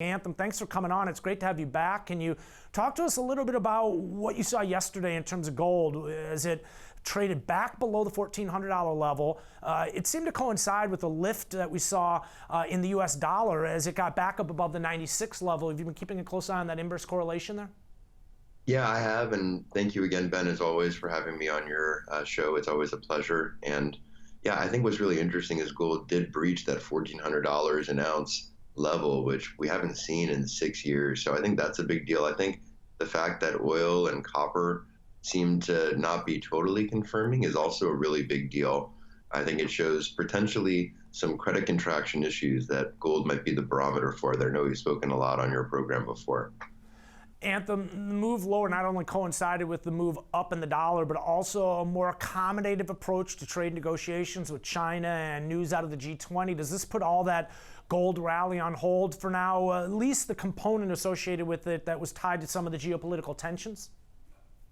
Anthem, thanks for coming on. It's great to have you back. Can you talk to us a little bit about what you saw yesterday in terms of gold as it traded back below the $1,400 level? It seemed to coincide with the lift that we saw in the US dollar as it got back up above the 96 level. Have you been keeping a close eye on that inverse correlation there? Yeah, I have, and thank you again, Ben, as always, for having me on your show. It's always a pleasure. And yeah, I think what's really interesting is gold did breach that $1,400 an ounce level, which we haven't seen in 6 years. So I think that's a big deal. I think the fact that oil and copper seem to not be totally confirming is also a really big deal. I think it shows potentially some credit contraction issues that gold might be the barometer for. I know you've spoken a lot on your program before. Anthem, the move lower not only coincided with the move up in the dollar, but also a more accommodative approach to trade negotiations with China and news out of the G20. Does this put all that gold rally on hold for now, at least the component associated with it that was tied to some of the geopolitical tensions?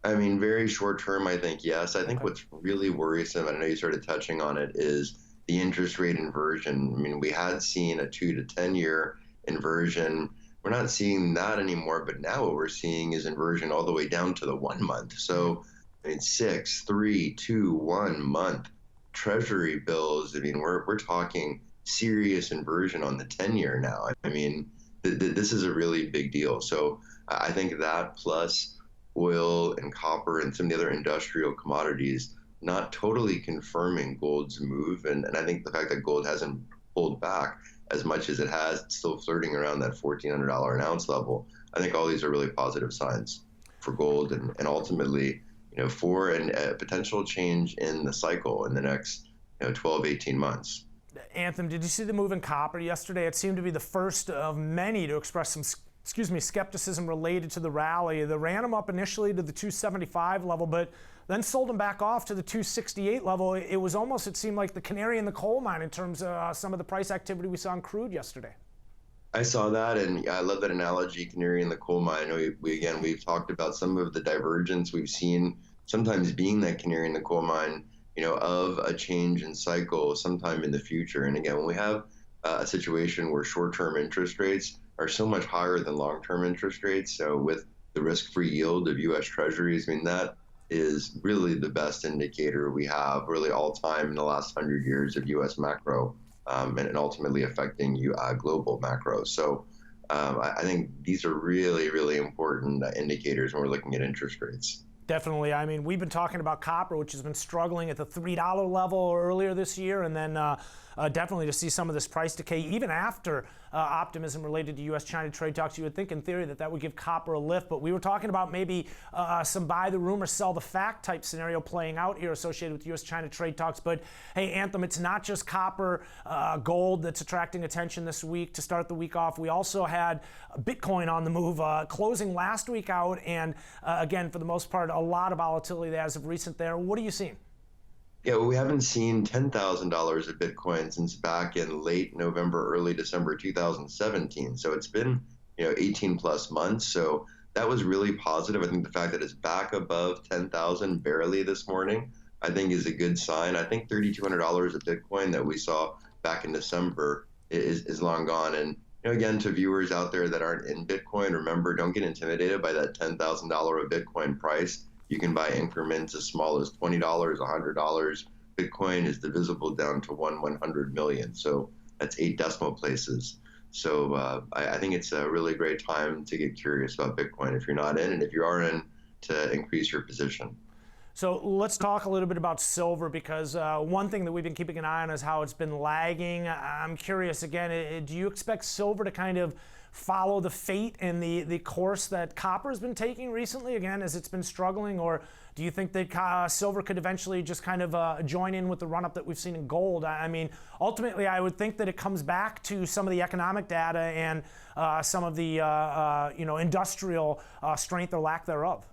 I mean, very short term, I think, yes. I think what's really worrisome, and I know you started touching on it, is the interest rate inversion. I mean, we had seen a 2 to 10 year inversion. We're not seeing that anymore, but now what we're seeing is inversion all the way down to the 1 month. So, I mean, 6, 3, 2, 1 month treasury bills. I mean, we're talking serious inversion on the 10-year now. I mean, this is a really big deal. So I think that plus oil and copper and some of the other industrial commodities not totally confirming gold's move. And I think the fact that gold hasn't pulled back as much as it has, still flirting around that $1,400 an ounce level, I think all these are really positive signs for gold and ultimately, for a potential change in the cycle in the next 12, 18 months. Anthem, did you see the move in copper yesterday? It seemed to be the first of many to express some skepticism related to the rally. They ran them up initially to the 275 level, but then sold them back off to the 268 level. It was almost, it seemed like the canary in the coal mine in terms of some of the price activity we saw in crude yesterday. I saw that, and I love that analogy, canary in the coal mine. I know we've talked about some of the divergence we've seen, sometimes being that canary in the coal mine, of a change in cycle sometime in the future. And again, when we have a situation where short-term interest rates are so much higher than long-term interest rates, so with the risk-free yield of U.S. Treasuries, I mean, that is really the best indicator we have really all time in the last 100 years of U.S. macro and ultimately affecting global macro. So I think these are really, really important indicators when we're looking at interest rates. Definitely. I mean, we've been talking about copper, which has been struggling at the $3 level earlier this year, and then definitely to see some of this price decay, even after optimism related to U.S.-China trade talks. You would think in theory that would give copper a lift, but we were talking about maybe some buy the rumor, sell the fact type scenario playing out here associated with U.S.-China trade talks. But hey, Anthem, it's not just copper, gold that's attracting attention this week to start the week off. We also had Bitcoin on the move, closing last week out, and again, for the most part, a lot of volatility as of recent there. What are you seeing? Yeah, well, we haven't seen $10,000 of Bitcoin since back in late November, early December 2017. So it's been 18 plus months. So that was really positive. I think the fact that it's back above 10,000 barely this morning, I think is a good sign. I think $3,200 of Bitcoin that we saw back in December is long gone. And again, to viewers out there that aren't in Bitcoin, remember, don't get intimidated by that $10,000 of Bitcoin price. You can buy increments as small as $20, $100. Bitcoin is divisible down to 1/100 million. So that's 8 decimal places. So I think it's a really great time to get curious about Bitcoin if you're not in, and if you are in, to increase your position. So let's talk a little bit about silver, because one thing that we've been keeping an eye on is how it's been lagging. I'm curious, again, do you expect silver to kind of follow the fate and the course that copper has been taking recently, again, as it's been struggling? Or do you think that silver could eventually just kind of join in with the run-up that we've seen in gold? I mean, ultimately, I would think that it comes back to some of the economic data and some of the industrial strength or lack thereof.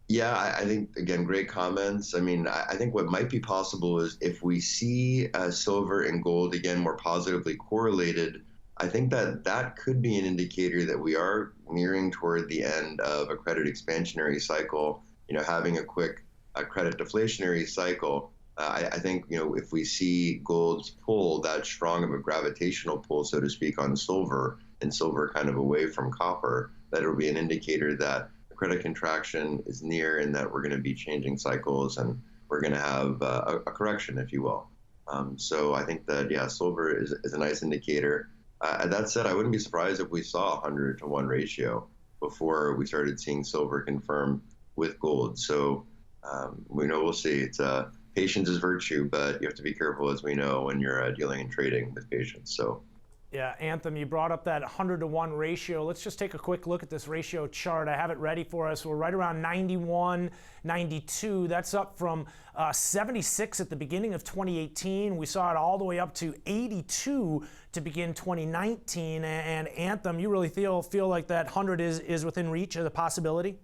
Yeah, I think, again, great comments. I mean, I think what might be possible is if we see silver and gold, again, more positively correlated, I think that could be an indicator that we are nearing toward the end of a credit expansionary cycle, having a quick credit deflationary cycle. I think, if we see gold's pull, that strong of a gravitational pull, so to speak, on silver, and silver kind of away from copper, that it'll be an indicator that a credit contraction is near and that we're going to be changing cycles and we're going to have a correction, if you will. So I think that, yeah, silver is a nice indicator. That said, I wouldn't be surprised if we saw a 100-to-1 ratio before we started seeing silver confirm with gold. So we'll see. It's patience is virtue, but you have to be careful, as we know, when you're dealing and trading with patience. So. Yeah, Anthem, you brought up that 100-to-1 ratio. Let's just take a quick look at this ratio chart. I have it ready for us. We're right around 91, 92. That's up from 76 at the beginning of 2018. We saw it all the way up to 82 to begin 2019. And Anthem, you really feel like that 100 is within reach of the possibility?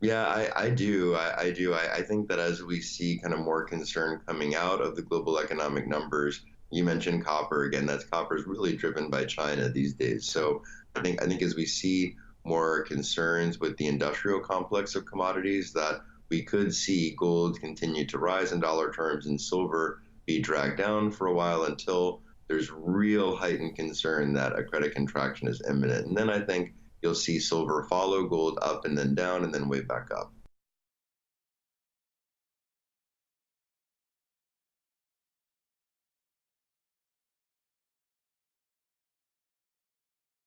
Yeah, I do. I do. I think that as we see kind of more concern coming out of the global economic numbers, you mentioned copper again. Copper is really driven by China these days. So I think as we see more concerns with the industrial complex of commodities, that we could see gold continue to rise in dollar terms and silver be dragged down for a while until there's real heightened concern that a credit contraction is imminent. And then I think you'll see silver follow gold up and then down and then way back up.